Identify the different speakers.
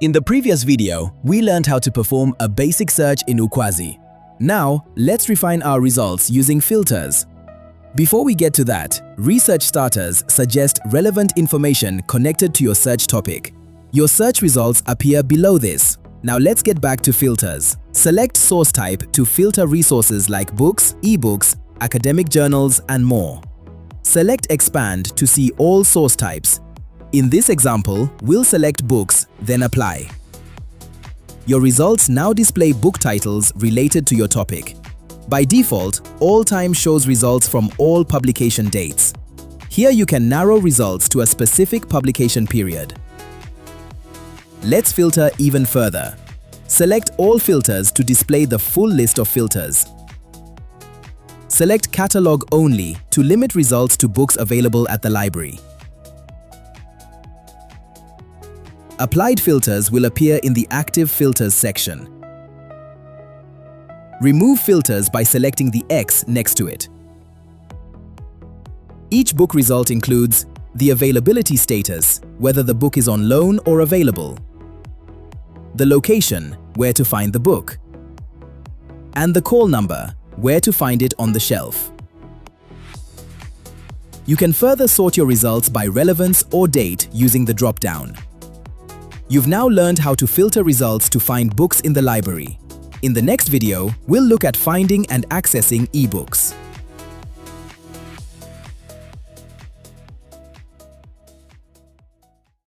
Speaker 1: In the previous video, we learned how to perform a basic search in uKwazi. Now, let's refine our results using filters. Before we get to that, research starters suggest relevant information connected to your search topic. Your search results appear below this. Now let's get back to filters. Select source type to filter resources like books, ebooks, academic journals, and more. Select expand to see all source types. In this example, we'll select books, then apply. Your results now display book titles related to your topic. By default, all time shows results from all publication dates. Here you can narrow results to a specific publication period. Let's filter even further. Select all filters to display the full list of filters. Select Catalog only to limit results to books available at the library. Applied filters will appear in the Active Filters section. Remove filters by selecting the X next to it. Each book result includes the availability status, whether the book is on loan or available, the location, where to find the book, and the call number, where to find it on the shelf. You can further sort your results by relevance or date using the drop-down. You've now learned how to filter results to find books in the library. In the next video, we'll look at finding and accessing ebooks.